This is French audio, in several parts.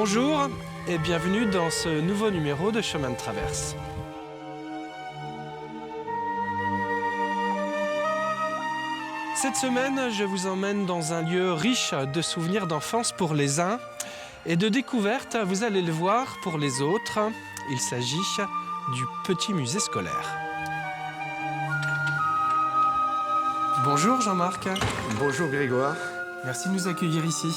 Bonjour et bienvenue dans ce nouveau numéro de Chemin de Traverse. Cette semaine, je vous emmène dans un lieu riche de souvenirs d'enfance pour les uns et de découvertes, vous allez le voir, pour les autres. Il s'agit du petit musée scolaire. Bonjour Jean-Marc. Bonjour Grégoire. Merci de nous accueillir ici.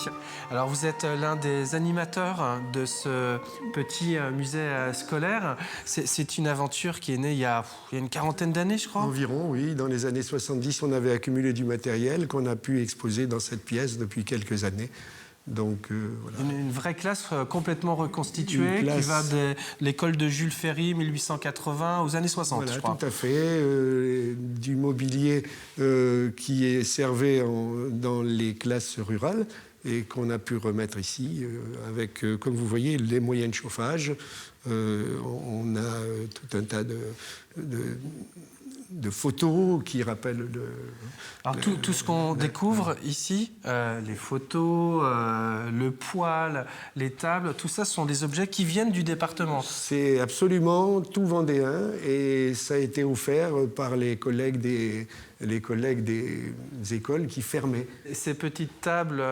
Alors vous êtes l'un des animateurs de ce petit musée scolaire. C'est une aventure qui est née il y a une quarantaine d'années, je crois. Environ, oui. Dans les années 70, on avait accumulé du matériel qu'on a pu exposer dans cette pièce depuis quelques années. Donc, voilà. Une vraie classe complètement reconstituée qui va de l'école de Jules Ferry, 1880, aux années 60, voilà, je crois. Tout à fait. Du mobilier qui servait dans les classes rurales et qu'on a pu remettre ici avec, comme vous voyez, les moyens de chauffage. On a tout un tas de photos qui rappellent Alors tout ce qu'on découvre ici, les photos, le poêle, les tables, tout ça sont des objets qui viennent du département. C'est absolument tout vendéen et ça a été offert par les collègues des écoles qui fermaient. Et ces petites tables,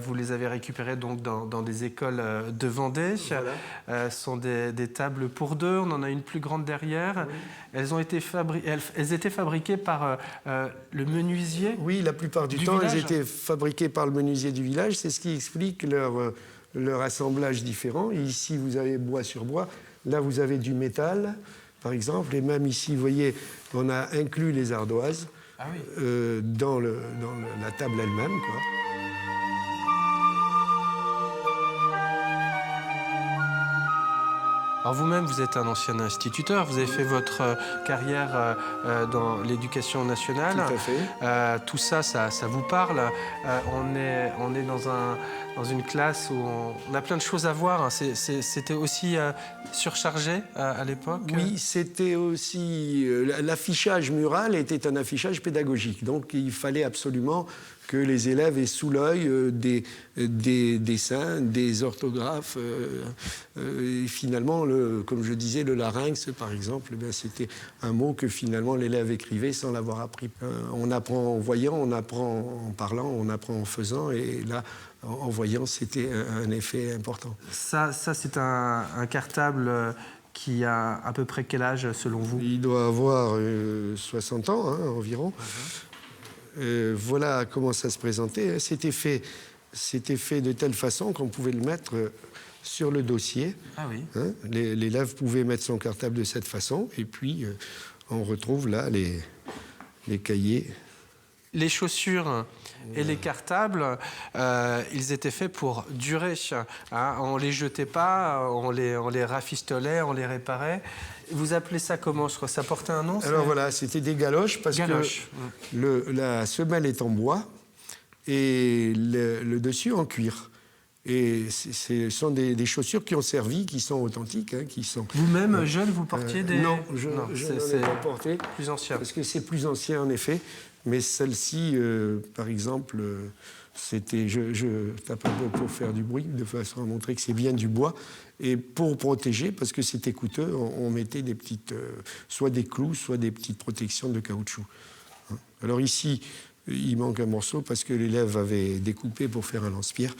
vous les avez récupérées donc dans des écoles de Vendée. Voilà. Sont des tables pour deux, on en a une plus grande derrière. Oui. Elles étaient fabriquées par le menuisier. Oui, la plupart du temps, village. Elles étaient fabriquées par le menuisier du village. C'est ce qui explique leur assemblage différent. Et ici, vous avez bois sur bois. Là, vous avez du métal, par exemple. Et même ici, vous voyez, on a inclus les ardoises dans la table elle-même, quoi. Alors vous-même, vous êtes un ancien instituteur, vous avez fait votre carrière dans l'éducation nationale. Tout à fait. Tout ça, ça vous parle. On est dans une classe où on a plein de choses à voir. Hein. C'était aussi surchargé à l'époque. Oui, c'était aussi... l'affichage mural était un affichage pédagogique. Donc il fallait absolument que les élèves aient sous l'œil des dessins, des orthographes. Et finalement, comme je disais, le larynx, par exemple, c'était un mot que finalement l'élève écrivait sans l'avoir appris. On apprend en voyant, on apprend en parlant, on apprend en faisant. Et là, en voyant, c'était un effet important. Ça c'est un cartable qui a à peu près quel âge, selon vous? Il doit avoir 60 ans, hein, environ. Voilà comment ça se présentait. C'était fait de telle façon qu'on pouvait le mettre sur le dossier. Ah oui. Hein, l'élève pouvait mettre son cartable de cette façon, et puis on retrouve là les cahiers. Les chaussures et les cartables, ils étaient faits pour durer. Hein. On ne les jetait pas, on les rafistolait, on les réparait. Vous appelez ça comment? Ça portait un nom? Alors voilà, c'était des galoches parce que la semelle est en bois et le dessus en cuir. Et ce sont des chaussures qui ont servi, qui sont authentiques. Hein, qui sont... Vous-même, jeune, vous portiez des... Non, je n'en ai pas porté. Plus ancien. Parce que c'est plus ancien, en effet. Mais celle-ci, par exemple, c'était... Je tape un peu pour faire du bruit, de façon à montrer que c'est bien du bois. Et pour protéger, parce que c'était coûteux, on mettait des petites... soit des clous, soit des petites protections de caoutchouc. Alors ici... Il manque un morceau parce que l'élève avait découpé pour faire un lance-pierre.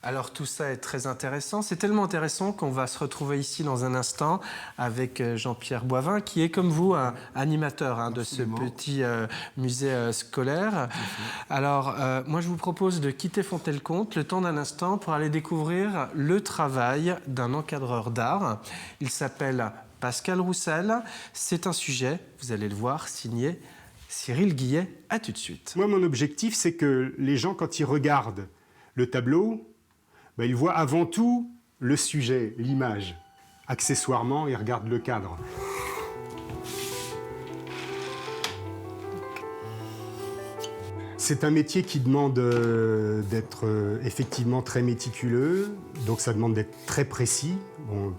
Alors tout ça est très intéressant. C'est tellement intéressant qu'on va se retrouver ici dans un instant avec Jean-Pierre Boivin, qui est comme vous un animateur de ce petit musée scolaire. Alors moi je vous propose de quitter Fontenay-le-Comte le temps d'un instant pour aller découvrir le travail d'un encadreur d'art. Il s'appelle Pascal Roussel. C'est un sujet, vous allez le voir, signé Cyril Guillet. À tout de suite. Moi, mon objectif, c'est que les gens, quand ils regardent le tableau, ils voient avant tout le sujet, l'image. Accessoirement, ils regardent le cadre. C'est un métier qui demande d'être effectivement très méticuleux, donc ça demande d'être très précis. Bon,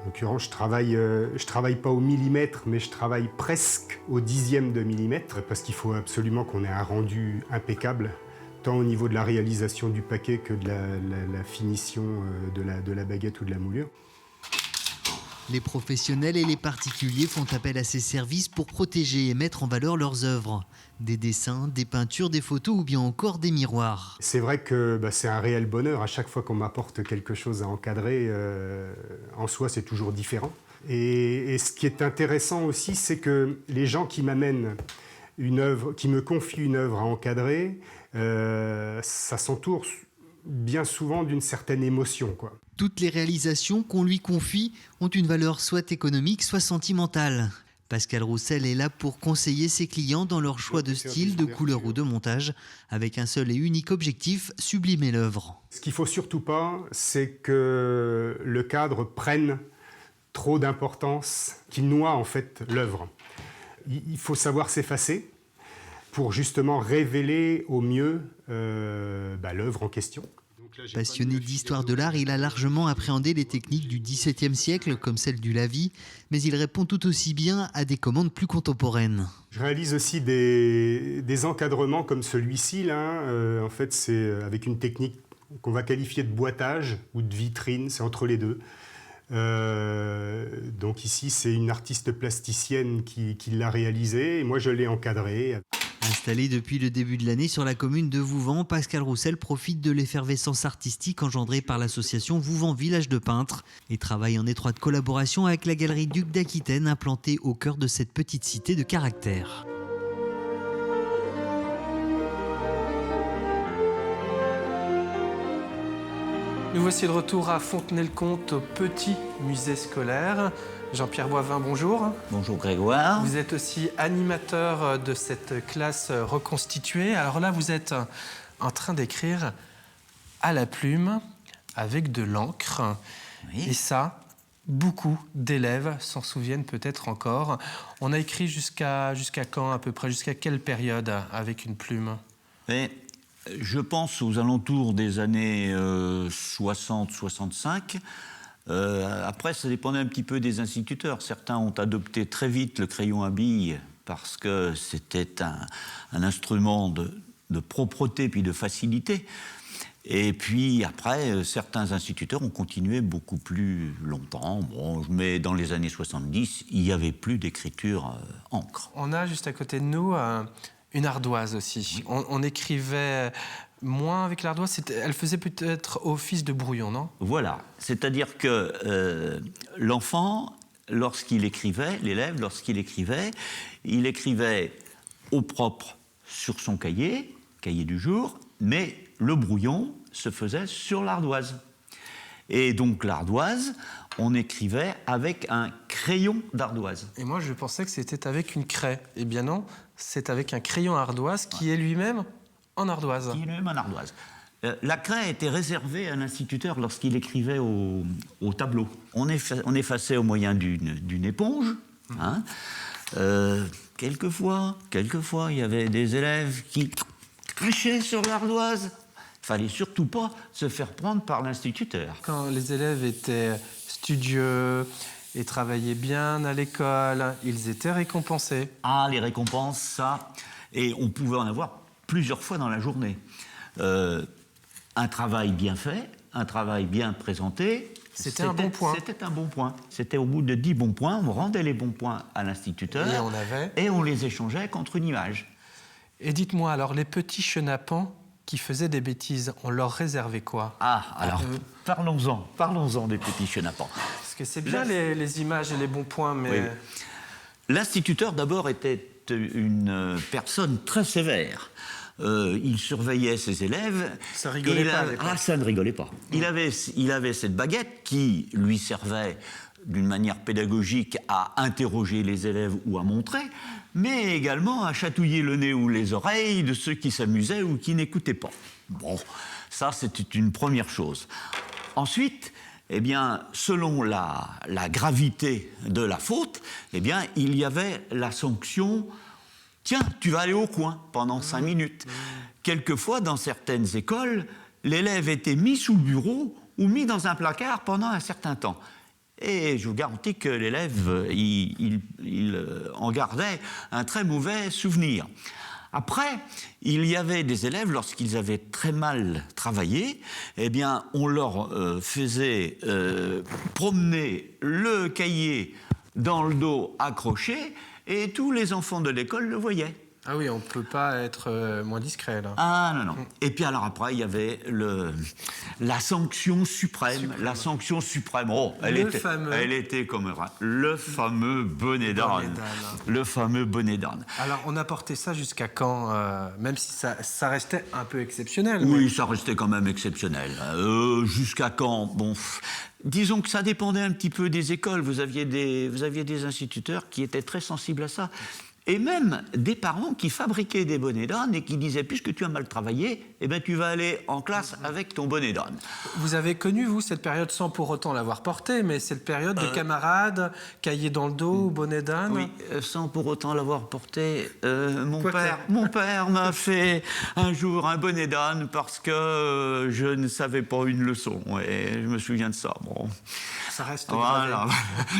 en l'occurrence, je travaille pas au millimètre, mais je travaille presque au dixième de millimètre, parce qu'il faut absolument qu'on ait un rendu impeccable tant au niveau de la réalisation du paquet que de la finition de la baguette ou de la moulure. Les professionnels et les particuliers font appel à ces services pour protéger et mettre en valeur leurs œuvres. Des dessins, des peintures, des photos ou bien encore des miroirs. C'est vrai que c'est un réel bonheur. À chaque fois qu'on m'apporte quelque chose à encadrer, en soi, c'est toujours différent. Et ce qui est intéressant aussi, c'est que les gens qui m'amènent une œuvre, qui me confient une œuvre à encadrer, ça s'entoure bien souvent d'une certaine émotion, quoi. Toutes les réalisations qu'on lui confie ont une valeur soit économique, soit sentimentale. Pascal Roussel est là pour conseiller ses clients dans leur choix de style, de couleur ou de montage, avec un seul et unique objectif, sublimer l'œuvre. Ce qu'il ne faut surtout pas, c'est que le cadre prenne trop d'importance, qu'il noie en fait l'œuvre. Il faut savoir s'effacer pour justement révéler au mieux l'œuvre en question. Passionné d'histoire de l'art, il a largement appréhendé les techniques du XVIIe siècle, comme celle du lavis, mais il répond tout aussi bien à des commandes plus contemporaines. Je réalise aussi des encadrements comme celui-ci. En fait, c'est avec une technique qu'on va qualifier de boitage ou de vitrine, c'est entre les deux. Donc ici, c'est une artiste plasticienne qui l'a réalisé, et moi je l'ai encadré. Installé depuis le début de l'année sur la commune de Vouvant, Pascal Roussel profite de l'effervescence artistique engendrée par l'association Vouvant Village de Peintres et travaille en étroite collaboration avec la galerie Duc d'Aquitaine implantée au cœur de cette petite cité de caractère. Nous voici de retour à Fontenay-le-Comte, au petit musée scolaire. Jean-Pierre Boivin, bonjour. Bonjour Grégoire. Vous êtes aussi animateur de cette classe reconstituée. Alors là, vous êtes en train d'écrire à la plume avec de l'encre. Oui. Et ça, beaucoup d'élèves s'en souviennent peut-être encore. On a écrit jusqu'à quand à peu près? Jusqu'à quelle période avec une plume? Mais je pense aux alentours des années 60-65. Après, ça dépendait un petit peu des instituteurs. Certains ont adopté très vite le crayon à billes parce que c'était un instrument de propreté puis de facilité. Et puis après, certains instituteurs ont continué beaucoup plus longtemps. Bon, mais dans les années 70, il n'y avait plus d'écriture encre. On a juste à côté de nous une ardoise aussi. Oui. On écrivait moins avec l'ardoise. Elle faisait peut-être office de brouillon, non? Voilà. C'est-à-dire que l'enfant, lorsqu'il écrivait, l'élève, lorsqu'il écrivait, il écrivait au propre sur son cahier du jour, mais le brouillon se faisait sur l'ardoise. Et donc l'ardoise, on écrivait avec un crayon d'ardoise. Et moi, je pensais que c'était avec une craie. Eh bien non, c'est avec un crayon ardoise qui est lui-même en ardoise. Qui est lui-même en ardoise. La craie était réservée à l'instituteur lorsqu'il écrivait au tableau. On effaçait au moyen d'une éponge. Hein. Quelquefois, il y avait des élèves qui crachaient sur l'ardoise. Il ne fallait surtout pas se faire prendre par l'instituteur. Quand les élèves étaient studieux et travaillaient bien à l'école, ils étaient récompensés. Ah, les récompenses, ça. Et on pouvait en avoir plusieurs fois dans la journée. Un travail bien fait, un travail bien présenté. C'était un bon point. C'était un bon point. C'était au bout de 10 bons points, on rendait les bons points à l'instituteur. Et on les échangeait contre une image. Et dites-moi, alors, les petits chenapans qui faisaient des bêtises, on leur réservait quoi? Ah, alors, parlons-en des petits chenapans. Parce que c'est bien les images et les bons points, mais... Oui. L'instituteur, d'abord, était une personne très sévère. Il surveillait ses élèves. Ça rigolait pas. Ah, ça ne rigolait pas. Il avait cette baguette qui lui servait d'une manière pédagogique à interroger les élèves ou à montrer, mais également à chatouiller le nez ou les oreilles de ceux qui s'amusaient ou qui n'écoutaient pas. Bon, ça c'était une première chose. Ensuite, eh bien, selon la gravité de la faute, eh bien, il y avait la sanction « Tiens, tu vas aller au coin pendant 5 minutes ». Quelquefois, dans certaines écoles, l'élève était mis sous le bureau ou mis dans un placard pendant un certain temps. Et je vous garantis que l'élève, il en gardait un très mauvais souvenir. Après, il y avait des élèves, lorsqu'ils avaient très mal travaillé, eh bien, on leur faisait promener le cahier dans le dos accroché, et tous les enfants de l'école le voyaient. Ah oui, on ne peut pas être moins discret, là. Ah non, non. Et puis alors après, il y avait la sanction suprême. La sanction suprême. Oh, elle était comme le fameux bonnet d'âne. Le fameux bonnet d'âne. Alors, on a porté ça jusqu'à quand même si ça restait un peu exceptionnel. Oui, mais... ça restait quand même exceptionnel. Jusqu'à quand? Bon... Disons que ça dépendait un petit peu des écoles. Vous aviez des instituteurs qui étaient très sensibles à ça. Et même des parents qui fabriquaient des bonnets d'âne et qui disaient, puisque tu as mal travaillé, eh ben, tu vas aller en classe avec ton bonnet d'âne. Vous avez connu, vous, cette période sans pour autant l'avoir portée, mais cette période de camarades, cahier dans le dos, bonnet d'âne? Oui, sans pour autant l'avoir porté. Mon père m'a fait un jour un bonnet d'âne parce que je ne savais pas une leçon. Et je me souviens de ça. Bon. Ça reste voilà.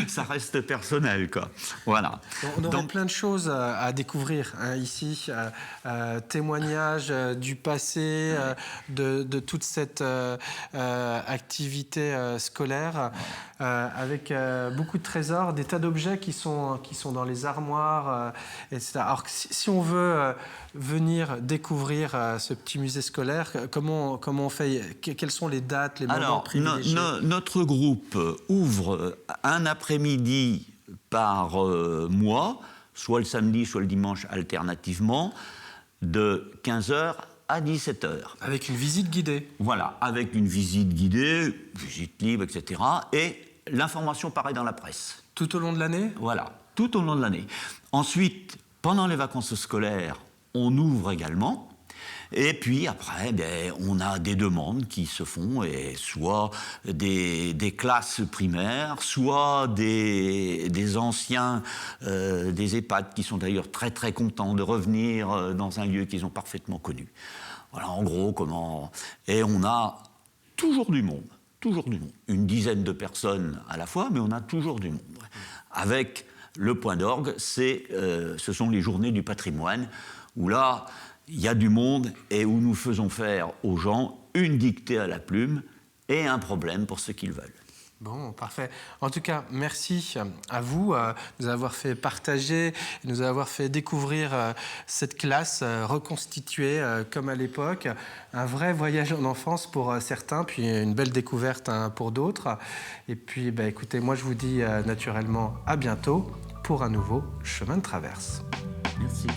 Ça reste personnel, quoi. Voilà. On aurait plein de choses à découvrir hein, ici. Témoignages du passé, de toute cette activité scolaire, avec beaucoup de trésors, des tas d'objets qui sont dans les armoires, etc. Alors, si on veut venir découvrir ce petit musée scolaire, comment on fait? Quelles sont les dates, les moments privilégiés? Notre groupe ouvre un après-midi par mois, soit le samedi, soit le dimanche alternativement, de 15h à 17h. Avec une visite guidée. Voilà, avec une visite guidée, visite libre, etc. Et l'information paraît dans la presse. Tout au long de l'année? Voilà, tout au long de l'année. Ensuite, pendant les vacances scolaires, on ouvre également. Et puis après, on a des demandes qui se font, et soit des classes primaires, soit des anciens des EHPAD qui sont d'ailleurs très très contents de revenir dans un lieu qu'ils ont parfaitement connu. Voilà en gros comment... Et on a toujours du monde, une dizaine de personnes à la fois, mais on a toujours du monde. Avec le point d'orgue, ce sont les journées du patrimoine, où là... il y a du monde et où nous faisons faire aux gens une dictée à la plume et un problème pour ce qu'ils veulent. Bon, parfait. En tout cas, merci à vous de nous avoir fait partager, de nous avoir fait découvrir cette classe reconstituée comme à l'époque. Un vrai voyage en enfance pour certains, puis une belle découverte pour d'autres. Et puis, écoutez, moi je vous dis naturellement à bientôt pour un nouveau Chemin de Traverse. Merci.